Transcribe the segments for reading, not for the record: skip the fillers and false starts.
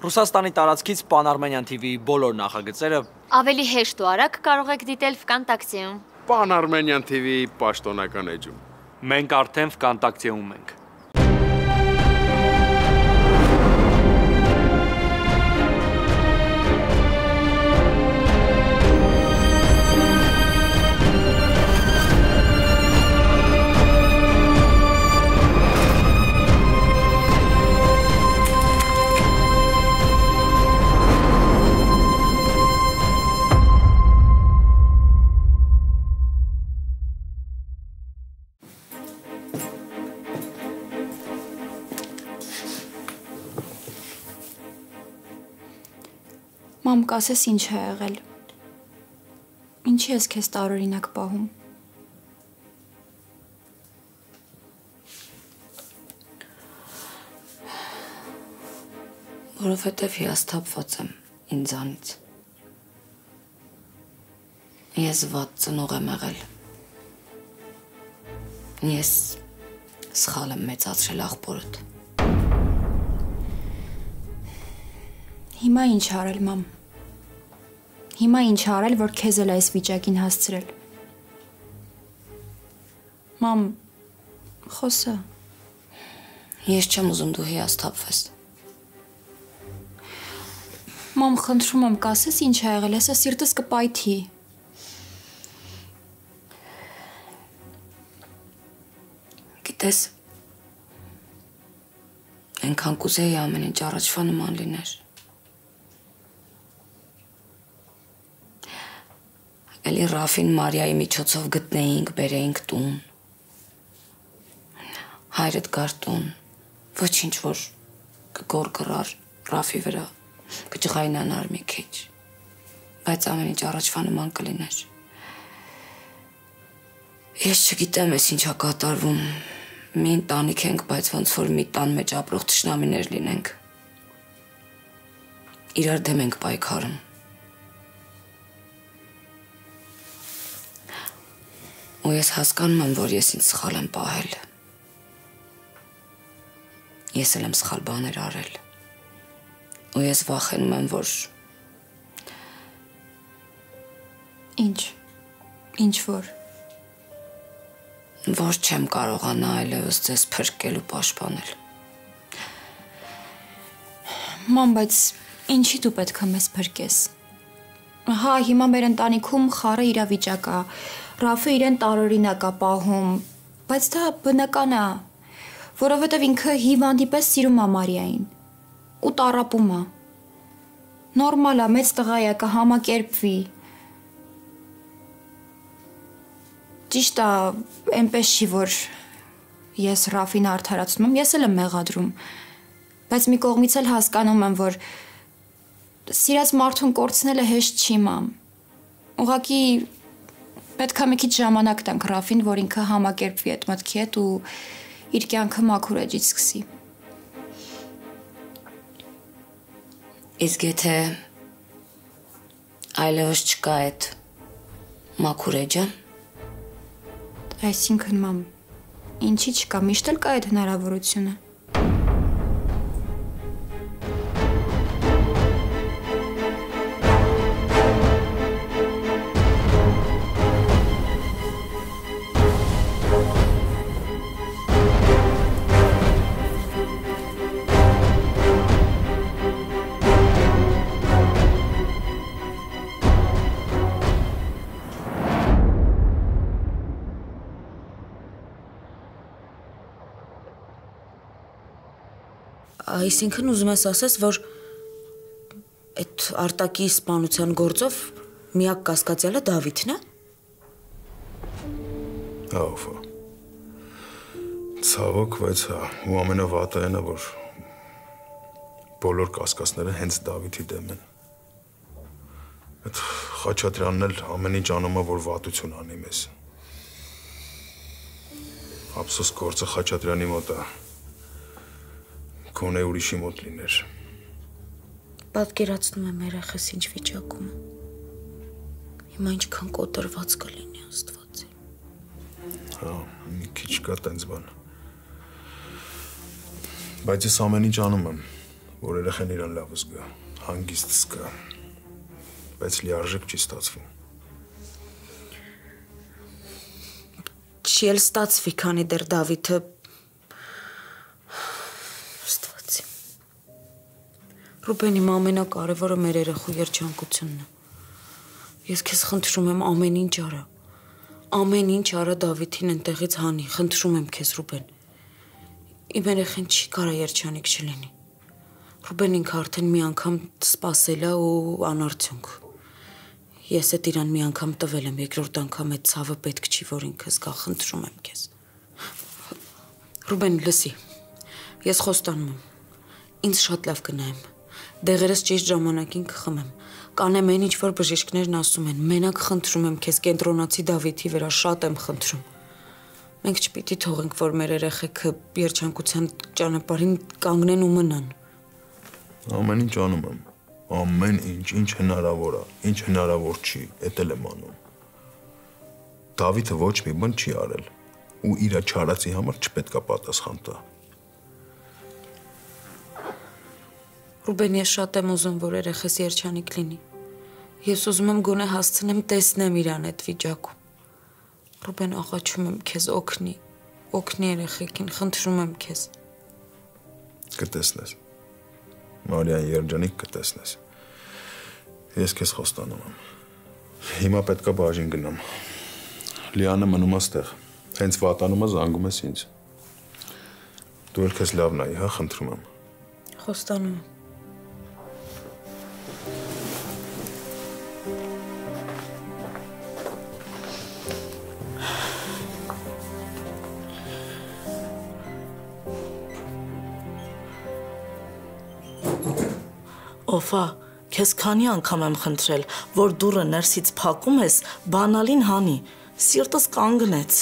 Ռուսաստանի տարածքից Pan-Armenian TV-ի բոլոր նախագծերը ավելի հեշտ ու արագ կարող եք դիտել Vkontakte-ում։ Pan-Armenian TV-ի պաշտոնական էջում։ Մենք արդեն Vkontakte-ում ենք։ Մամ, կասես ինչ է եղել։ Ինչի ես քեզ տարօրինակ պահում։ Որովհետև հիասթափված եմ ինձանից։ Ես վատ ծնող եմ եղել։ Ես սխալ եմ մեծացրել աղբորդ։ Հիմա ինչ արել, մամ։ Հիմա ինչ արել, որ քեզ էլ այս վիճակին հասցրել։ Մամ, խոսա։ Ես չեմ ուզում դու հիասթափվես։ Մամ, խնդրում եմ, կասես ինչ է եղել, հեսա սիրտս կպայթի։ Գիտես, այնքան կուզեի ամեն ինչ առաջվա նման լիներ։ Էլի Ռաֆին Մարիայի միջոցով գտնեինք, բերեինք տուն։ Հայրդ գար տուն, ոչինչ որ կգոր կռար Ռաֆի վրա, կճղայնանար մի քիչ, բայց ամեն ինչ առաջվա նման կլիներ։ Ես չգիտեմ ես ինչա կատարվում, մի ընտանիք ենք, բայց ոնց որ մի տան մեջ ապրող թշնամիներ լինենք։ Իրար դեմ ենք պայքարում։ Ու ես հասկանում եմ, որ ես ինձ սխալ եմ պահել։ Ես էլ եմ սխալ բաներ արել։ Ու ես վախենում եմ, որ… Ինչ որ… Որ չեմ կարողանա այլևս ձեզ փրկել ու պաշտպանել։ Մամ, բայց ինչի դու պետք է մեզ փրկես։ Հա, հիմա մեր ընտանիքում խառը իրավիճակ է։ Ռաֆը իրեն տարօրինակ է պահում, բայց դա բնական է, որովհետև ինքը հիվանդի պես սիրում է Մարիային ու տառապում է։ Նորմալ է, մեծ տղա է, կհամակերպվի։ Ճիշտ է, այնպես չի, որ ես Ռաֆին արդարացնում եմ, ես էլ եմ մեղադրում, բայց մի կողմից էլ հասկանում եմ, որ սիրած մարդուն կորցնելը հեշտ չի, մամ։ Ուղղակի պետք է մի քիչ ժամանակ տանք Ռաֆին, որ ինքը համակերպվի այդ մտքի հետ ու իր կյանքը մաքուր էջից սկսի։ Իսկ եթե այլևս չկա այդ մաքուր էջը։ Այսինքն, մամ, ինչի չկա, միշտ էլ կա այդ հնարավորությունը։ Այսինքն ուզում ես ասես, որ այդ Արտակի սպանության գործով միակ կասկածյալը Դավիթն է։ Ահա։ Ցավոք, բայց հա, ու ամենավատը այն է, որ բոլոր կասկածները հենց Դավիթի դեմ են։ Այդ Խաչատրյանն էլ ամեն ինչ անում է, որ վատություն անի մեզ։ Ափսոս գործը Խաչատրյանի մոտ է։ Կոնե ուրիշի մոտ լիներ։ Պատկերացնում եմ երեխս ինչ վիճակում։ Հիմա ինչքան կոտրված կլինի Աստված։ Հա, մի քիչ կա տենց բան։ Բայց ես ամեն ինչ անում եմ, որ երեխան իրան լավ զգա, հանգիստ զգա, բայց լիարժեք չի ստացվում։ Չի էլ ստացվի, քանի դեռ Դավիթը ստացի։ Ռուբեն, իմ ամենակարևորը մեր երեխու երջանկությունն է։ Ես քեզ խնդրում եմ ամեն ինչ արա։ Ամեն ինչ արա Դավիթին ընտեղից հանի, խնդրում եմ քեզ, Ռուբեն։ Իմ երեխան չի կարա երջանիկ չլինի։ Ռուբեն ինքը արդեն մի անգամ սպասել է ու անարդյունք։ Ես էդ իրան մի անգամ տվել եմ, երկրորդ անգամ այդ ցավը պետք չի, որ ինքը զգա, խնդրում եմ քեզ։ Ռուբեն, լսի, ես խոստանում եմ, ինձ շատ լավ կնայեմ, դեղերս ճիշտ ժամանակին կխմեմ, կանեմ այն ինչ որ բժիշկներն ասում են, մենակ խնդրում եմ քեզ կենտրոնացի Դավիթի վրա, շատ եմ խնդրում։ Մենք չպիտի թողենք, որ մեր երեխեքը երջանկության ճանապարհին կանգնեն ու մնան։ Ամեն ինչ անում եմ, ամեն ինչ հնարավոր է, ինչ հնարավոր չի, էդ էլ եմ անում։ Դավիթը ոչ մի բան չի արել ու իր չարածի համար չպետք է պատասխան տա։ Ռուբեն, ես շատ եմ ուզում, որ երեխես երջանիկ լինի։ Ես ուզում եմ գոնե հասցնեմ տեսնեմ իրան այդ վիճակում։ Ռուբեն, աղաչում եմ քեզ օգնի երեխեքին, խնդրում եմ քեզ։ Կտեսնես։ Մարիան երջանիկ կտեսնես։ Ես քեզ խոստանում եմ։ Հիմա պետք է բաժին գնամ։ Լիանը մնում է ստեղ։ Հենց վատանում է զանգում ես ինձ։ Դու էլ քեզ լավ նայի, հա, խնդրում եմ։ Խոստանում եմ։ Օֆա, քեզ քանի անգամ եմ խնդրել, որ դուռը ներսից փակում ես, բանալին հանի, սիրտս կանգնեց։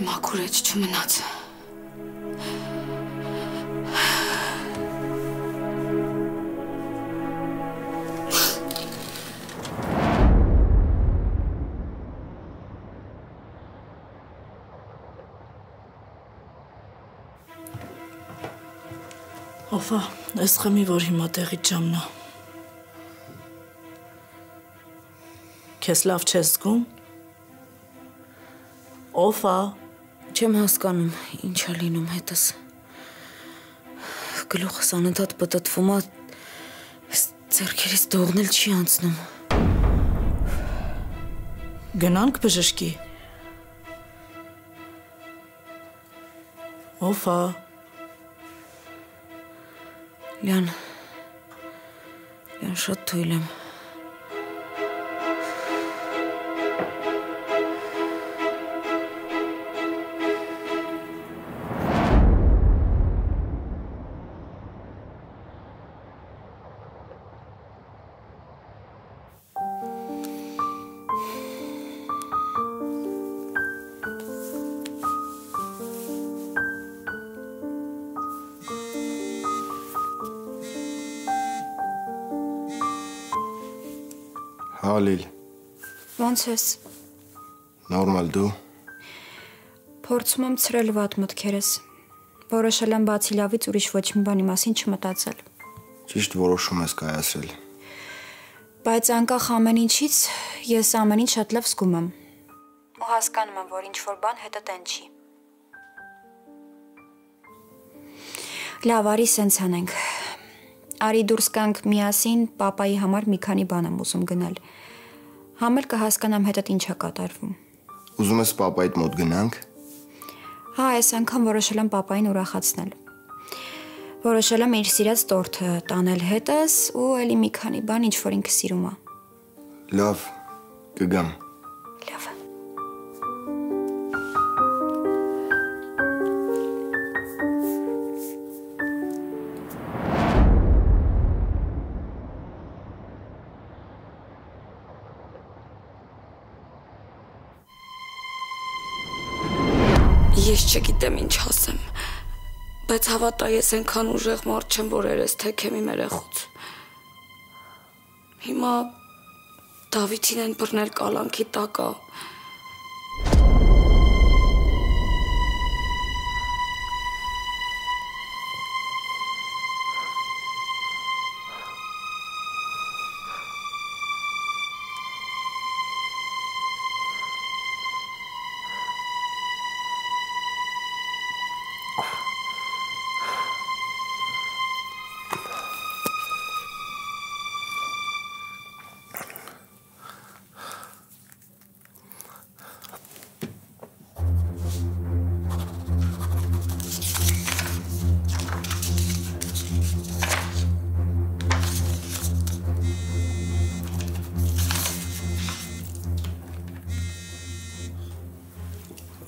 Մաքուր էջ չմնաց։ Օֆա, ես խմի, որ հիմա տեղից ժամն է։ Քեզ լավ չես զգում։ Օֆա, Չեմ հասկանում, ինչ է լինում հետս։ Գլուխս անընդհատ պտտվում է, ձեռքերից դողնել չի անցնում։ գնանք բժշկի։ Օֆա, Լյան, շատ թույլ եմ։ Հալիլ, Ոնց ես։ նորմալ դու։ Փորձում եմ ցրել վատ մտքերս։ Որոշել եմ բացի լավից ուրիշ ոչ մի բանի մասին չմտածել։ Ճիշտ որոշում ես կայացրել։ Բայց անկախ ամեն ինչից ես ամեն ինչ շատ լավ զգում եմ։ Ու հասկանում եմ, որ ինչ-որ բան հետը տեն չի։ Լավ, արի սենց անենք։ Արի դուրս գանք միասին, պապայի համար մի քանի բան եմ ուզում գնել։ Համ էլ կհասկանամ հետդ ինչ է կատարվում։ Ուզում ես պապայիդ մոտ գնանք։ Հա, այս անգամ որոշել եմ պապային ուրախացնել։ Որոշել եմ իր սիրած տորթը տանել հետս ու էլի մի քանի բան, ինչ որ ինքը սիրում է։ Լավ, կգամ։ Լավ։ Ես չգիտեմ ինչ ասեմ, բայց հավատա ես այնքան ուժեղ մարդ չեմ, որ երես թեքեմ իմ երեխուց։ Հիմա Դավիթին են բռնել կալանքի տակա։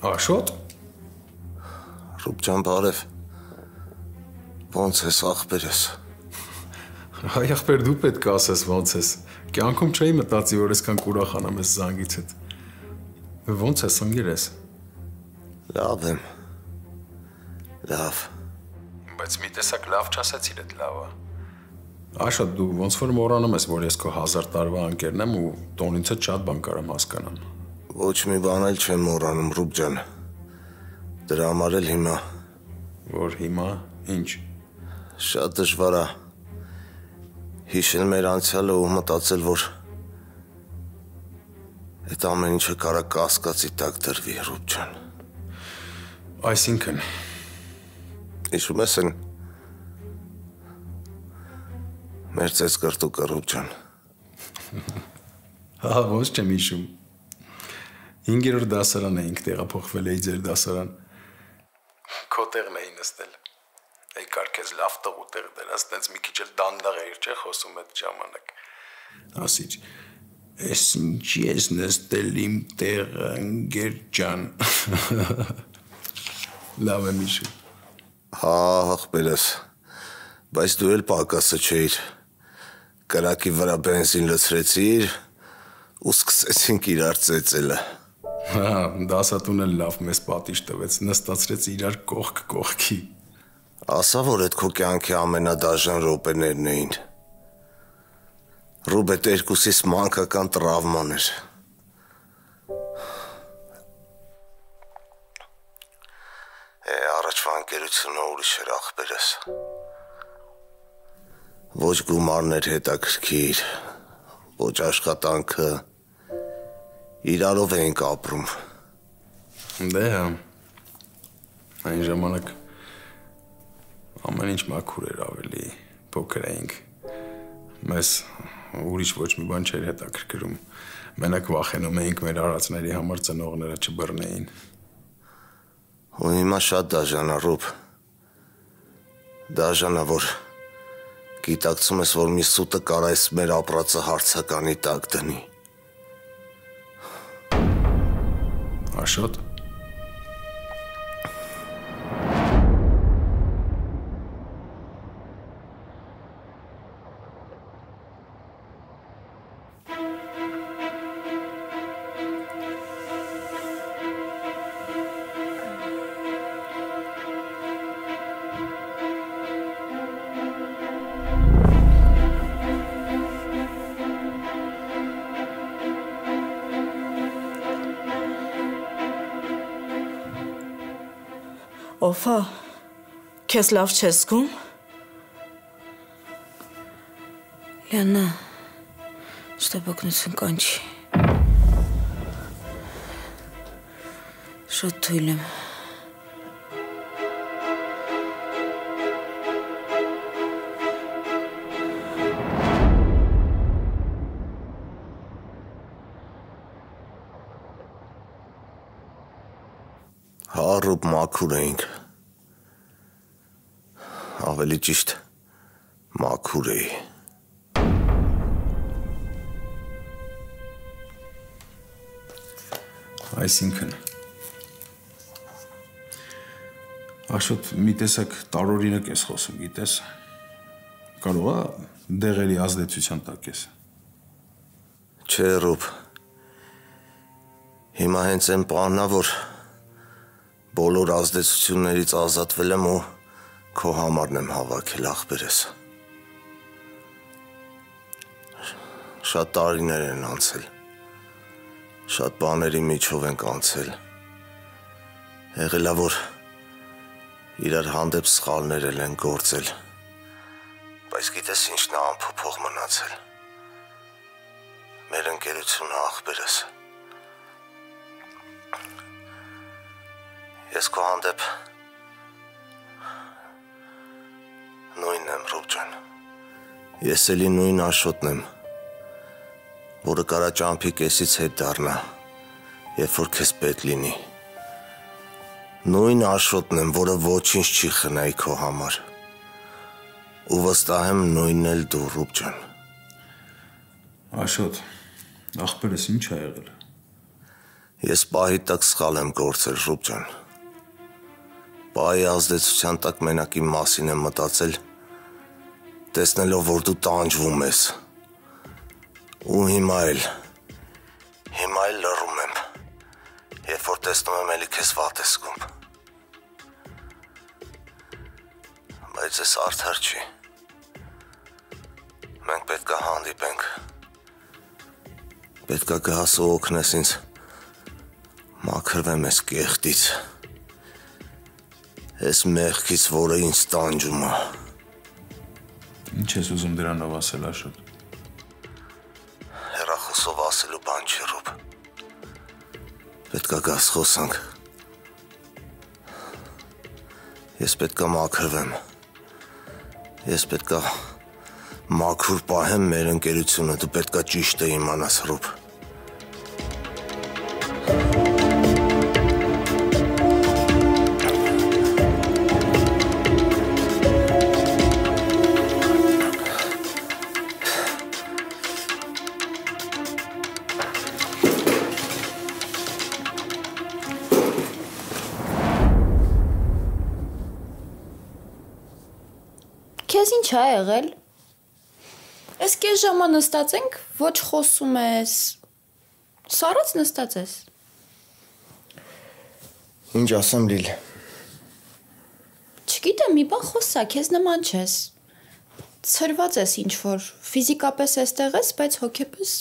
Աշոտ։ Ռուբջան բարև։ Ոնց ես ախպեր ես։ Հայ ախպեր դու պետք է ասես ոնց ես։ Կյանքում չէի մտածի, որ այսքան կուրախանամ ես զանգից հետ։ Ոնց ես ընկեր ես։ Լավ եմ։ Լավ։ Բայց մի տեսակ լավ չասեցիր այդ լավը։ Աշոտ դու ոնց որ մոռանում ես, որ ես քո 1000 տարվա ընկերն եմ ու տոնից հետ շատ բան կարամ հասկանամ։ Ոչ մի բան էլ չեմ մոռանում, Ռուբջան։ Դրա համար էլ հիմա։ Որ հիմա ինչ։ Շատ դժվար է հիշել մեր անցյալը ու մտածել, որ այդ ամեն ինչը կարա կասկածի տակ դրվի, Ռուբջան։ Այսինքն Հիշում ես են մեր ծես կրտուկը, Ռուբջան։ Հա, ոչ չեմ հիշում։ 5-րդ դասարան էինք տեղափոխվել էի ձեր դասարան։ Քո տեղն էի նստել։ Էի կարգես լավ տեղ ու տեղ դրած, տենց մի քիչ էլ դանդաղ էիր, չէ՞, խոսում այդ ժամանակ։ Ասիչ, «Էս ինչի ես նստել իմ տեղը, ընկեր ջան»։ Լավ եմ հիշում։ Հա, ախպերս, բայց դու էլ պակասը չէիր։ Կրակի վրա բենզին լցրեցիր ու սկսեցինք իրար ծեծելը։ Հա, դասատուն էլ լավ մեզ պատիժ տվեց, նստացրեց իրար կողք կողքի։ Ասա, որ այդ քո կյանքի ամենադաժան րոպեներն էին։ Ռուբետ երկուսիս մանկական տրավման էր։ Առաջվա ընկերությունը ուրիշ էր, ախպերս։ Ոչ գումարներ հետաքրքիր, ոչ աշխատանքը, իրարով էինք ապրում։ Դե հա, այն ժամանակ ամեն ինչ մաքուր էր ավելի, փոքր էինք, մեզ ուրիշ ոչ մի բան չէր հետաքրքրում, մենակ վախենում էինք մեր արածների համար ծնողները չբռնեին։ Ու հիմա շատ դաժան է, Ռուբ, դաժան է, որ գիտակցում ես, որ մի սուտը կարա այս մեր ապրածը հարցականի տակ դնի։ Աշոտ։ Օֆա, քեզ լավ չես զգում։ Լիանա, շտապ օգնություն կանչի։ Շատ թույլ եմ։ Հա, Ռուբ, մաքուր էինք։ Ավելի ճիշտ, մաքուր էի։ Այսինքն Աշոտ, մի տեսակ տարօրինակ ես խոսում, գիտես։ Կարող է դեղերի ազդեցության տակ ես։ Չէ, Ռուբ։ Հիմա հենց այն բանն է, որ բոլոր ազդեցություններից ազատվել եմ ու քո համարն եմ հավաքել աղբերս։ Շատ տարիներ են անցել, շատ բաների միջով ենք անցել, եղել է, որ իրար հանդեպ սխալներ են գործել, բայց գիտես ինչն է անփոփոխ մնացել, մեր ընկերությունը աղբերս։ Ես քո հանդեպ նույնն եմ, Ռուբ ջան, ես էլի նույն Աշոտն եմ, որը կարա ճամփի կեսից հետ դառնա, երբ որ քեզ պետք լինի։ Նույն Աշոտն եմ, որը ոչինչ չի խնայի քո համար։ Ու վստահ եմ նույնն էլ դու, Ռուբ ջան։ Աշոտ, աղբերս ինչ ա եղել։ Ես պահի տակ սխալ եմ գործել, Ռուբ ջան։ Պահի ազդեցության տակ մենակ իմ մասին եմ մտածել, տեսնելով, որ դու տանջվում ես։ Ու հիմա էլ լռում եմ, երբ որ տեսնում եմ էլի քեզ վատ ես զգում։ Բայց ես արդար չի։ Մենք պետք է հանդիպենք։ Պետք է գաս ու օգնես ինձ մաքրվեմ ես կեղտից։ Ես մեղքից, որը ինձ տանջում է։ Ինչ ես ուզում դրանով ասել, Աշոտ։ Հեռախոսով ասելու բան չի, Ռուբ։ Պետք է գաս խոսանք։ Ես պետք է մաքրվեմ։ Ես պետք է մաքուր պահեմ մեր ընկերությունը, դու պետք է ճիշտը իմանաս, Ռուբ։ Քեզ ինչ ա եղել։ Էս կես ժամա նստած ենք, ոչ խոսում ես։ Սառած նստած ես։ Ինչ ասեմ, Լիլ։ Չգիտեմ, մի բան խոսա, քեզ նման չես։ Ցրված ես ինչ որ, ֆիզիկապես էստեղ ես, բայց հոգեպես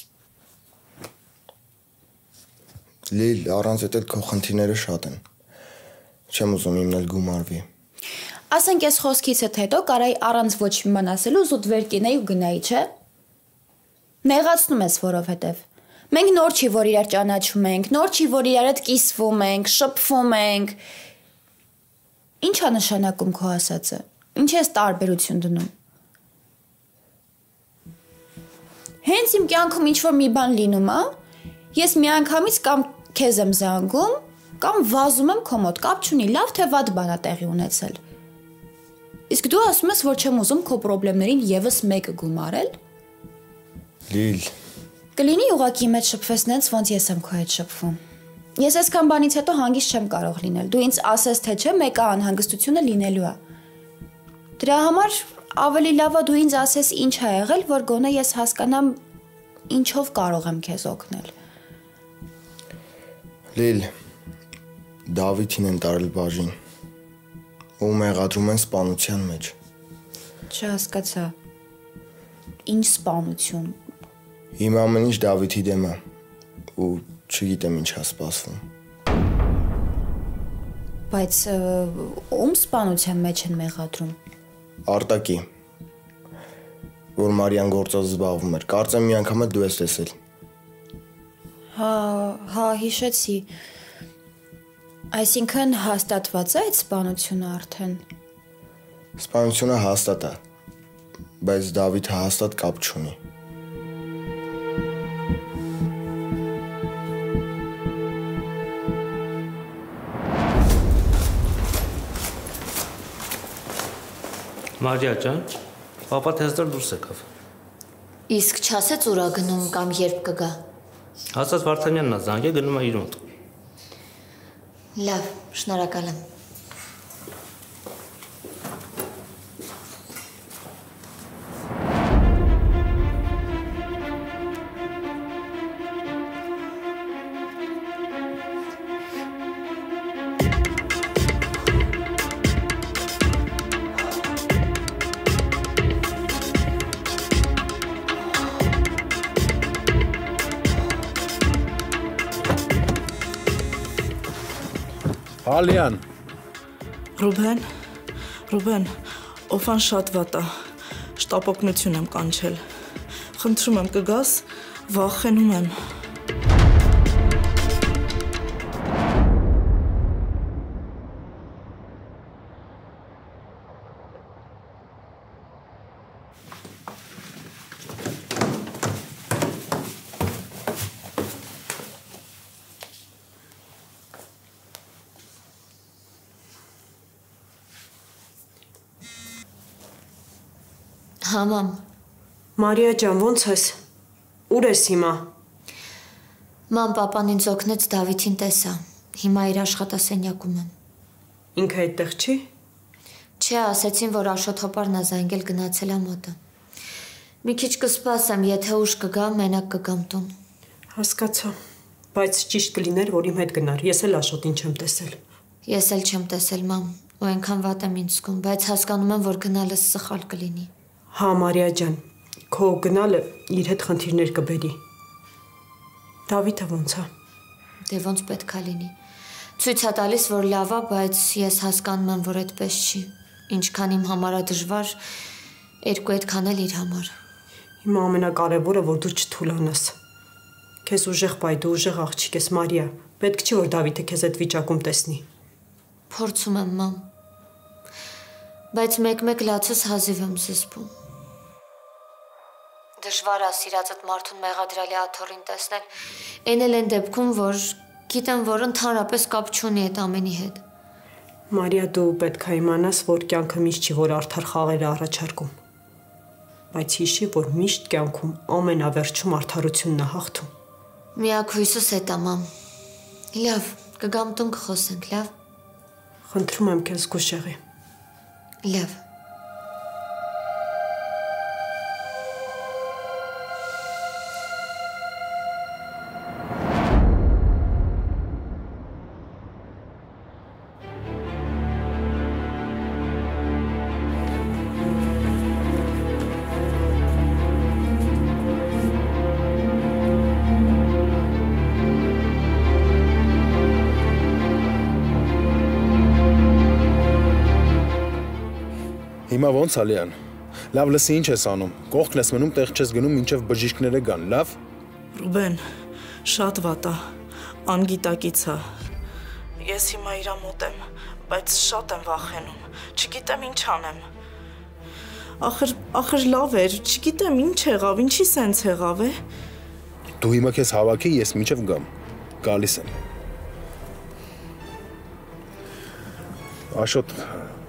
Լիլ, առանց էդ էլ քո խնդիրները շատ են։ Չեմ ուզում իմն էլ գումարվի։ Ասենք ես խոսքիցդ հետո կարայի առանց ոչ մի բան ասելու զուտ վեր կենեի ու գնայի, չէ։ Նեղացնում ես, որովհետև մենք նոր չի, որ իրար ճանաչում ենք, նոր չի, որ իրար հետ կիսվում ենք, շփվում ենք։ Ինչ է նշանակում քո ասածը։ Ինչ ես տարբերություն դնում։ Հենց իմ կյանքում ինչ որ մի բան լինում է, ես միանգամից կամ քեզ եմ զանգում, կամ վազում եմ քո մոտ, կապ չունի, լավ թե վատ բան է տեղի ունեցել։ Իսկ դու ասում ես, որ չեմ ուզում քո խնդիրներին եւս մեկը գումարել։ Լիլ։ Կլինի ուղակի մեծ շփվես նենց, ոնց ես եմ քո հետ շփվում։ Ես այսքան բանից հետո հանգիստ չեմ կարող լինել։ Դու ինձ ասես թե չէ, մեկը անհանգստությունը լինելու է։ Դրա համար ավելի լավ է դու ինձ ասես ինչ ա եղել, որ գոնե ես հասկանամ ինչով կարող եմ քեզ օգնել։ Լիլ, Դավիթին են տարել բաժին։ Ու մեղադրում են սպանության մեջ։ Չհասկացա։ Ինչ սպանություն։ Հիմա ամեն ինչ Դավիթի դեմ է։ Ու չգիտեմ ինչ է սպասվում։ Բայց ում սպանության մեջ են մեղադրում։ Արտակի, որ Մարիան գործով զբաղվում էր։ Կարծեմ մի անգամ դու ես տեսել։ Հա, հիշեցի։ Այսինքն հաստատված է այդ սպանությունը արդեն։ Սպանությունը հաստատ է, բայց Դավիթը հաստատ կապ չունի։ Մարիա ջան, պապա թեստեր դուրս եկավ։ Իսկ չասեց ուր ա գնում կամ երբ կգա։ Ասաց Վարդանյանն ա զանգել, գնում է իր մոտ։ Լավ, շնորհակալ եմ։ Ալիան։ Ռուբեն, օֆան շատ վատ է։ Շտապօգնություն եմ կանչել։ Խնդրում եմ կգաս, վախենում եմ։ Համամ։ Մարիա ջան, ո՞նց ես։ Ուր ես հիմա։ Ման պապան ինձ օգնեց Դավիթին տեսա։ Հիմա իր աշխատասենյակում եմ։ Ինքը այդտեղ չի։ Չէ, ասեցին, որ Աշոտ Հոպարն ա զանգել գնացել ա մոտը։ Մի քիչ կսպասեմ, եթե ուշ կգա, մենակ կգամ տուն։ Հասկացա։ Բայց ճիշտ կլիներ, որ իմ հետ գնար։ Ես էլ Աշոտին չեմ տեսել։ Ես էլ չեմ տեսել, մամ, ու այնքան վատ եմ ինձ զգում, բայց հասկանում եմ, որ գնալս սխալ կլինի։ Հա, Մարիա ջան, քո գնալը իր հետ խնդիրներ կբերի։ Դավիթը ո՞նց է։ Դե ոնց պետք է լինի։ Ցույց է տալիս, որ լավ է, բայց ես հասկանում եմ, որ այդպես չի։ Ինչքան իմ համար է դժվար, երկու այդքան էլ իր համար։ Հիմա ամենակարևորը, որ դու չթուլանաս։ Քեզ ուժեղ պայ, դու ուժեղ աղջիկ ես, Մարիա։ Պետք չի, որ Դավիթը քեզ այդ վիճակում տեսնի։ Փորձում եմ, մամ։ Բայց մեկ-մեկ լացս հազիվ եմ զսպում։ Դժվար է սիրածդ մարդուն մեղադրալի աթոռին տեսնել, այն էլ են դեպքում, որ գիտեմ, որ ընդհանրապես կապ չունի այդ ամենի հետ։ Մարիա, դու պետք է իմանաս, որ կյանքը միշտ չի, որ արդար խաղեր է առաջարկում։ Բայց հիշի, որ միշտ կյանքում ամենավերջում արդարությունն է հաղթում։ Միակ հույսս էդ է, մամ։ Լավ, կգամ տուն կխոսենք, լավ։ Խնդրում եմ քեզ գուշեղի։ Լավ։ Հիմա ո՞նց Ալիան։ Լավ, լսի, ինչ ես անում։ Կողքն ես մնում, տեղ չես գնում, մինչև բժիշկները գան, լավ։ Ռուբեն, շատ վատ է, անգիտակից է։ Ես հիմա իրա մոտ եմ, բայց շատ եմ վախենում, չգիտեմ ինչ անեմ։ Ախր լավ էր, չգիտեմ ինչ եղավ, ինչի սենց եղավ է։ Դու հիմա քեզ հավաքի, ես մինչև գամ։ Գալիս եմ։ Աշոտ,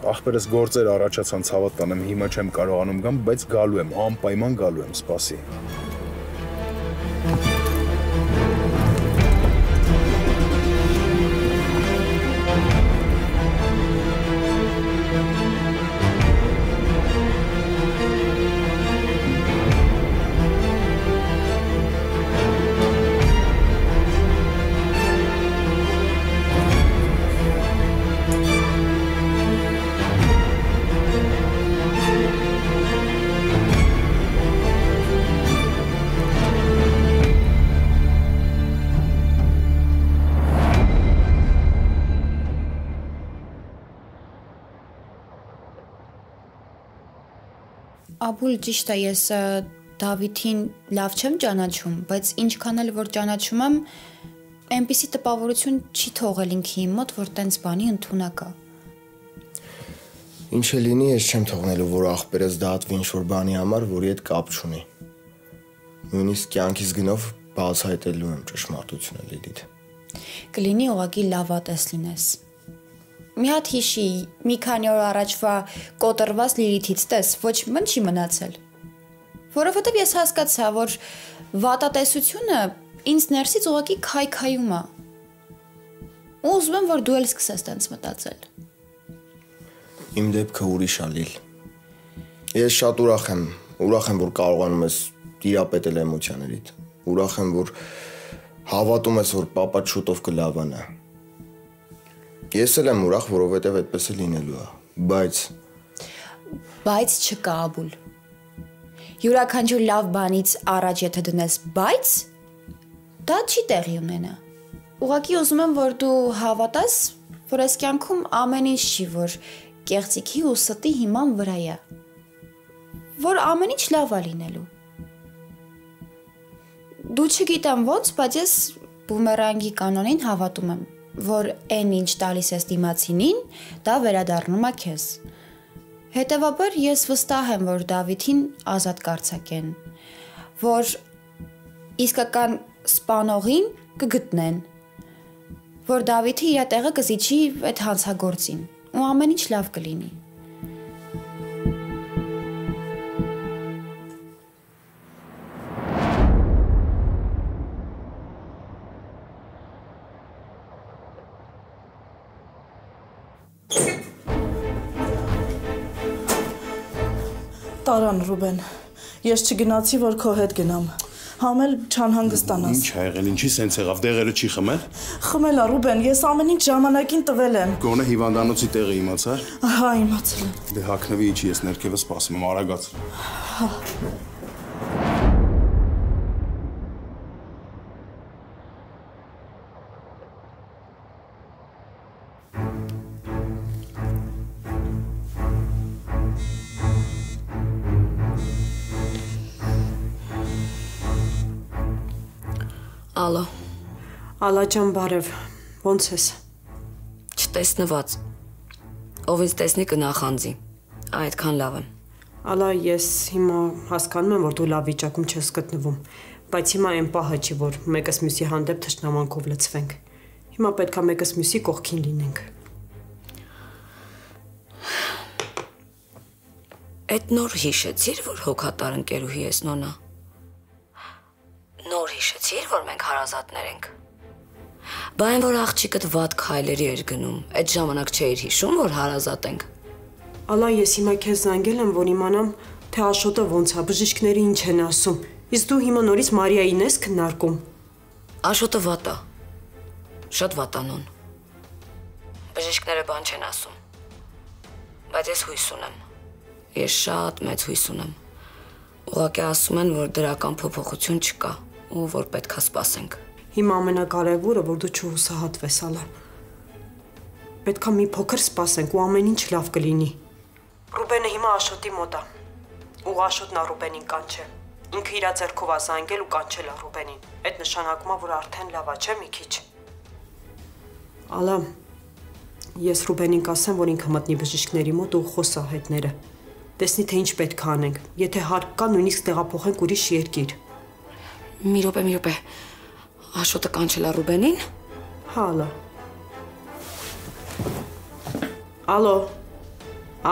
ախպերս գործեր առաջացան ցավատ տանեմ, հիմա չեմ կարողանում գամ, բայց գալու եմ, անպայման գալու եմ, սպասի։ Աբուլ, ճիշտ է, ես Դավիթին լավ չեմ ճանաչում, բայց ինչքան էլ որ ճանաչում եմ, այնպիսի տպավորություն չի թողել ինքի իմ մոտ, որ տենց բանի ընդունակ է։ Ինչ է լինի, ես չեմ թողնելու, որ ախպերս դատվի ինչ-որ բանի համար, որի հետ կապ չունի։ Նույնիսկ կյանքից գնով բացահայտելու եմ ճշմարտությունը Լիլիթ։ Կլինի ուղղակի լավատես լինես։ Մի հատ հիշի, մի քանի օր առաջվա կոտրված Լիլիթից տես, ոչ ման չի մնացել։ Որովհետև ես հասկացա, որ վատատեսությունը ինձ ներսից ուղղակի քայքայում է։ Ու ուզում եմ, որ դու էլ սկսես տենց մտածել։ Իմ դեպքը ուրիշ է, Լիլ։ Ես շատ ուրախ եմ, որ կարողանում ես տիրապետել էմոցիաներիդ։ Ուրախ եմ, որ հավատում ես, որ պապա շուտով կլավանա։ Ես էլ եմ ուրախ, որովհետև այդպես է լինելու է, բայց չկա Աբուլ։ Յուրաքանչյուր լավ բանից առաջ եթե դնես բայց, դա չի տեղի ունենա։ Ուղղակի ուզում եմ, որ դու հավատաս, որ այս կյանքում ամեն ինչ չի, որ կեղծիքի ու ստի հիման վրա է։ Որ ամեն ինչ լավ է լինելու։ Դու չգիտեմ ոնց, բայց ես բումերանգի կանոնին հավատում եմ, որ այն ինչ տալիս ես դիմացինին, դա վերադառնում է քեզ։ Հետևաբար ես վստահ եմ, որ Դավիթին ազատ կարձակեն, որ իսկական սպանողին կգտնեն, որ Դավիթը իր տեղը կզիջի այդ հանցագործին ու ամեն ինչ լավ կլինի։ Տարան Ռուբեն, ես չգնացի, որ քո հետ գնամ։ Համ էլ չանհանգստանաս։ Ինչ ա եղել, ինչի սենց եղավ, դեղերը չի խմել։ Խմել ա Ռուբեն, ես ամեն ինչ ժամանակին տվել եմ։ Գոնե հիվանդանոցի տեղը իմացար։ Հա, իմացել եմ։ Դե հագնվի իջի, ես ներքևը սպասում եմ, արագաց։ Հա։ Ալո։ Ալա ջան, բարև։ Ոնց ես։ Չտեսնված։ Ով ինձ տեսնի կնախանձի։ Այդքան լավ եմ։ Ալա, ես հիմա հասկանում եմ, որ դու լավ վիճակում չես գտնվում, բայց հիմա այն պահը չի, որ մեկս մյուսի հանդեպ թշնամանքով լցվենք։ Հիմա պետքա մեկս մյուսի կողքին լինենք։ Այդ նոր հիշեցիր, որ հոգատար ընկերուհի ես նոնա։ Նոր հիշեցիր, որ մենք հարազատներ ենք։ Բա այն, որ աղջիկդ վատ քայլերի էր գնում, այդ ժամանակ չէիր հիշում, որ հարազատ ենք։ Ալա, ես հիմա քեզ զանգել եմ, որ իմանամ, թե Աշոտը ոնց է, բժիշկները ինչ են ասում։ Իսկ դու հիմա նորից Մարիային ես քննարկում։ Աշոտը վատ է։ Շատ վատ է նոն։ Բժիշկները բան չեն ասում։ Բայց ես հույս ունեմ։ Ես շատ մեծ հույս ունեմ։ Ուղղակի ասում են, որ դրական փոփոխություն չկա ու որ պետքա սպասենք։ Հիմա ամենակարևորը, որ դու չհուսահատվես, Ալա։ Պետքա մի փոքր սպասենք ու ամեն ինչ լավ կլինի։ Ռուբենը հիմա Աշոտի մոտ է։ Ու Աշոտն է Ռուբենին կանչել։ Ինքը իր ձեռքով է զանգել ու կանչել է Ռուբենին։ Այդ նշանակում է, որ արդեն լավ է, չէ՞ մի քիչ։ Ալա, ես Ռուբենին կասեմ, որ ինքը մտնի բժիշկների մոտ ու խոսա հետները։ Տեսնի, թե ինչ պետք է անենք։ Եթե հարկ կա, նույնիսկ տեղափոխենք ուրիշ երկիր։ Մի րոպե։ Աշոտը կանչել է Ռուբենին։ Հա, Ալա։ Ալո։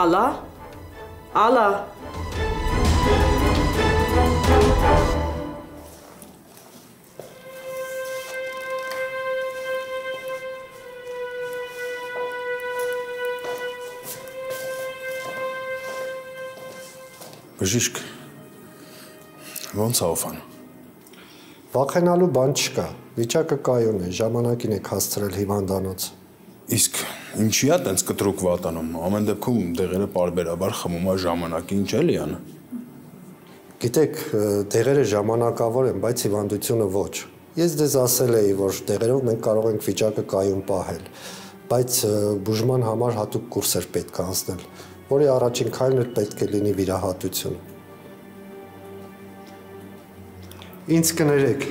Ալա։ Ալա։ Բժիշկ, ոնց է Օֆան։ Վախենալու բան չկա, վիճակը կայուն է, ժամանակին եք հասցրել հիվանդանոց։ Իսկ ինչի է տենց կտրուկ վատանում, ամեն դեպքում դեղերը պարբերաբար խմում է ժամանակին, չէ՞ Լիանը։ Գիտեք, դեղերը ժամանակավոր են, բայց հիվանդությունը ոչ։ Ես դες ասել էի, որ դեղերով մենք կարող ենք վիճակը կայուն պահել, բայց բուժման համար հատուկ կուրսեր պետք է անցնել, որի առաջին քայլն էլ պետք է լինի վիրահատություն։ Ինձ կներեք։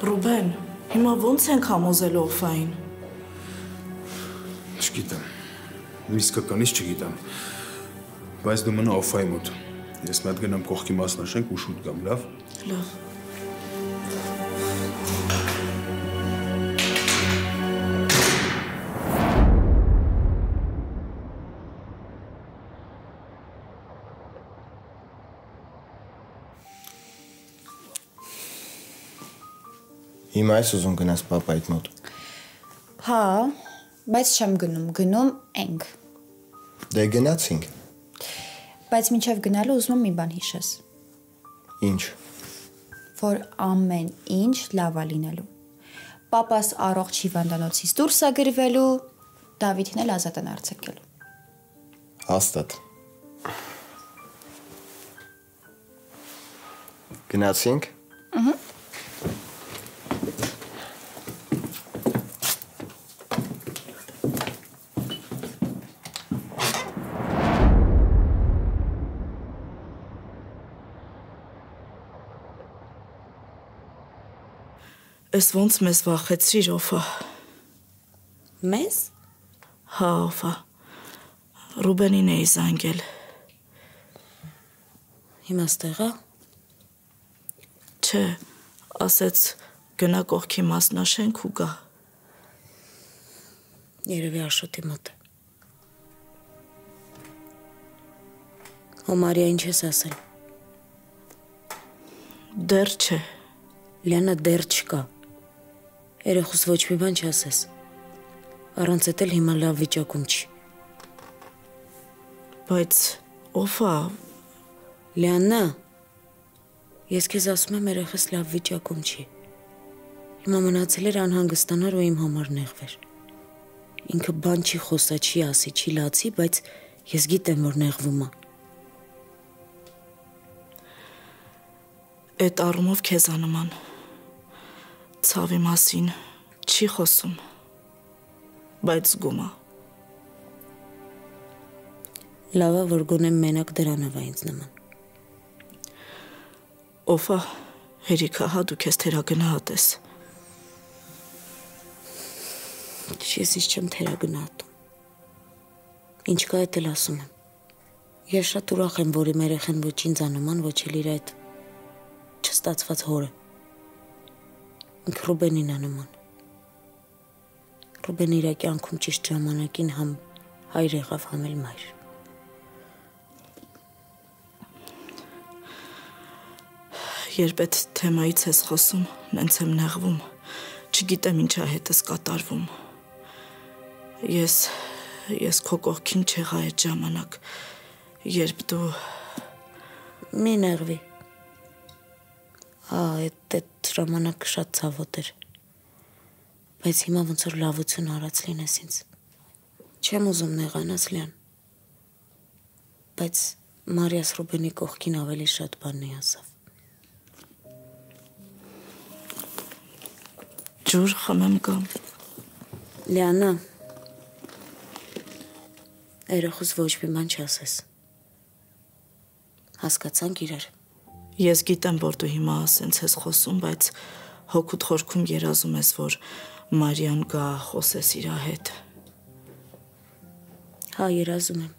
Ռուբեն, հիմա ոնց ենք համոզել Օֆային։ Չգիտեմ։ Իսկականից չգիտեմ։ Բայց դու մնա Օֆայի մոտ։ Ես մեկ գնամ կողքի մասնաշենք ու շուտ գամ, լավ։ Լավ։ Հիմա ես ուզում գնաս պապայիդ մոտ։ Հա, բայց չեմ գնում ենք։ Դե գնացինք։ Բայց մինչև գնալու ուզում եմ մի բան հիշես։ Ինչ։ Որ ամեն ինչ լավ է լինելու։ Պապաս առողջ հիվանդանոցից դուրս է գրվելու, Դավիթին էլ ազատ են արձակելու։ Հաստատ։ Գնացինք։ Էս ոնց մեզ վախեցրիր, Օֆա։ Մեզ։ Հա, Օֆա։ Ռուբենին էի զանգել։ Հիմա ստեղա։ Չէ, ասեց գնա կողքի մասնաշենք ու գա։ Երևի Աշոտի մոտ է։ Հոմարիա ինչ ես ասել։ Դեռ չէ։ Լիանա դեռ չկա։ Երեխուս ոչ մի բան չասես։ Առանց էդ էլ հիմա լավ վիճակում չի։ Բայց Օֆա, Լիանա, ես քեզ ասում եմ երեխս լավ վիճակում չի։ Հիմա մնացել էր անհանգստանար ու իմ համար նեղվեր։ Ինքը բան չի խոսա, չի ասի, չի լացի, բայց ես գիտեմ, որ նեղվում է։ Այդ առումով քեզանման ցավի մասին չի խոսում, բայց զգում է։ Լավ է, որ գոնե մենակ դրանով է ինձ նման։ Օֆա, հերիքա հա դու քեզ թերագնահատես։ Ես ինչ չեմ թերագնահատում։ Ինչ կա էդ էլ ասում եմ։ Ես շատ ուրախ եմ, որ իմ երեխան ոչ ինձ անման, ոչ էլ իր այդ չստացված հորը։ Ինքը Ռուբենին անման։ Ռուբենը իր կյանքում ճիշտ ժամանակին համ հայր եղավ, համ էլ մայր։ Երբ այդ թեմայից ես խոսում, նենց եմ նեղվում, չգիտեմ ինչա հետս կատարվում։ Ես քո կողքին չեղա այդ ժամանակ, երբ դու… Մի նեղվի։ Այդ ժամանակ շատ ցավոտ էր։ Բայց հիմա ոնց որ լավություն արած լինես ինձ։ Չեմ ուզում նեղանաս, Լիան։ Բայց Մարիաս Ռուբենի կողքին ավելի շատ բան է ասավ։ Ջուր խմեմ կամ։ Լիանա, երեխուս ոչ մի բան չասես։ Հասկացանք իրար։ Ես գիտեմ, որ դու հիմա ասենց ես խոսում, բայց հոգուտ խորքում երազում ես, որ Մարիան գա խոսես իր հետ։ Հա, երազում եմ։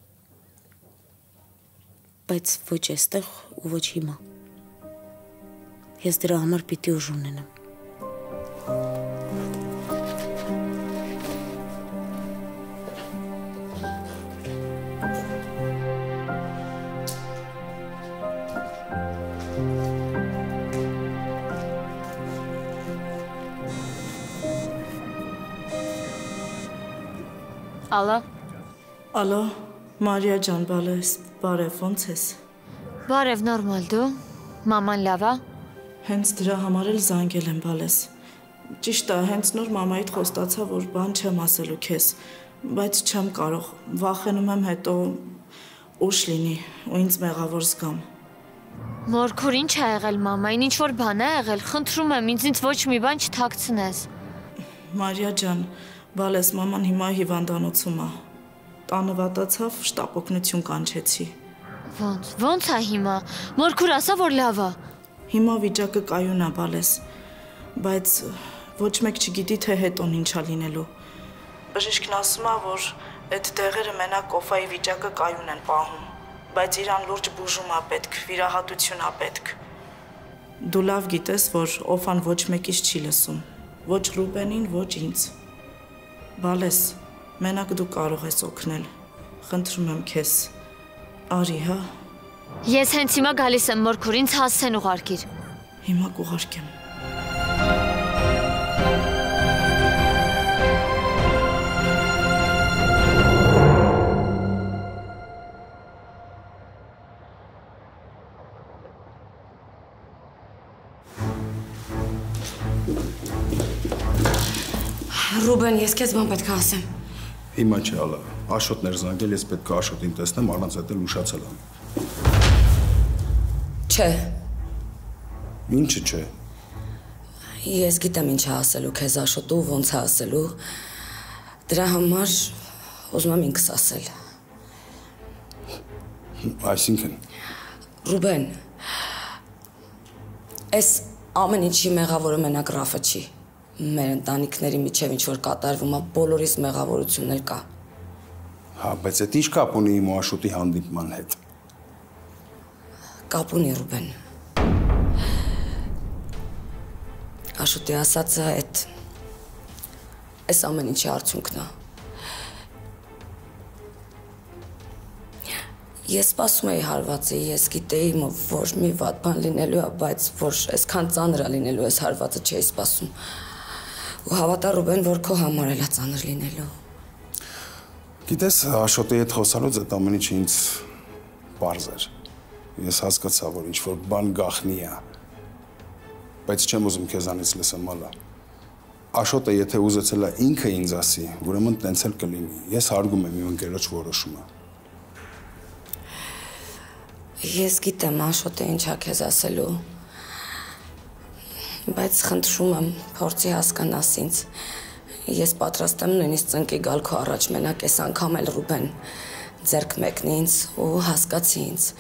Բայց ոչ էստեղ ու ոչ հիմա։ Ես դրա համար պիտի ուժ ունենամ։ Ալո։ Ալո, Մարիա ջան, բարև, ոնց ես։ Բարև, նորմալ դու։ Մաման լավ է։ Հենց դրա համար էլ զանգել եմ բալես։ Ճիշտ է, հենց նոր մամայիդ խոստացա, որ բան չեմ ասելու քեզ, բայց չեմ կարող։ Վախենում եմ հետո ուշ լինի ու ինձ մեղավոր զգամ։ Մորքուր ինչ է եղել մամային, ինչ որ բան է եղել, խնդրում եմ ինձ ոչ մի բան չթաքցնես։ Մարիա ջան, բալես մաման հիմա հիվանդանոցում է։ Տանը վատացավ, շտապ օգնություն կանչեցի։ Ոնց է հիմա։ Մորքուր ասա, որ լավ է։ Հիմա վիճակը կայուն է, բալես, բայց ոչ մեկ չգիտի, թե հետոն ինչա լինելու։ Բժիշկն ասում է, որ այդ դեղերը մենակ Օֆայի վիճակը կայուն են պահում, բայց իրան լուրջ բուժում է պետք, վիրահատություն է պետք։ Դու լավ գիտես, որ Օֆան ոչ մեկից չի լսում, ոչ Ռուբենին, ոչ ինձ։ Բալես, մենակ դու կարող ես օգնել, խնդրում եմ քեզ, արի, հա։ Ես հենց հիմա գալիս եմ մորքուր, ինձ հասցեն ուղարկիր։ Հիմա կուղարկեմ։ Ռուբեն, ես քեզ բան պետք է ասեմ։ Հիմա չէ, ալա։ Աշոտներ զանգել, ես պետք է Աշոտին տեսնեմ, առանց այդ էլ ուշացել եմ։ Չէ։ Ինչը չէ։ Ես գիտեմ ինչ է ասելու քեզ Աշոտու, ոնց է ասելու։ Դրա համար ուզում եմ ինքս ասել։ Այսինքն։ Ռուբեն, այս ամեն ինչի մեղավորը մենակ Ռաֆը չի։ Մեր ընտանիքների միջև ինչ որ կատարվում է, բոլորիս մեղավորությունն էլ կա։ Հա, բայց այդ ինչ կապ ունի իմ ու Աշոտի հանդիպման հետ։ Կապ ունի, Ռուբեն։ Աշոտի ասածը այս ամեն ինչի արդյունքն է։ Ես սպասում էի հարվածի, ես գիտեի, որ մի վատ բան լինելու է, բայց որ այսքան ծանր է լինելու այս հարվածը չէի սպասում։ Ու հավատա Ռուբեն, որ քո համար էլ է ծանր լինելու։ Գիտես, Աշոտի հետ խոսալուց այդ ամեն ինչը ինձ պարզ էր։ Ես հասկացա, որ ինչ որ բան գաղտնի է։ Բայց չեմ ուզում քեզանից լսեմ, ալա։ Աշոտը եթե ուզեցել է ինքը ինձ ասի, ուրեմն տենց էլ կլինի։ Ես հարգում եմ իմ ընկերոջ որոշումը։ Ես գիտեմ Աշոտը ինչ է քեզ ասելու, բայց խնդրում եմ փորձի հասկանաս ինձ։ Ես պատրաստ եմ նույնիսկ ծնկի գալ քո առաջ մենակ այս անգամ էլ Ռուբեն ձեռք մեկնի ինձ ու հասկացի ինձ։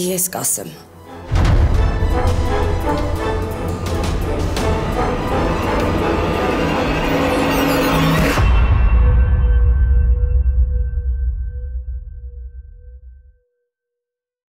Ես կասեմ։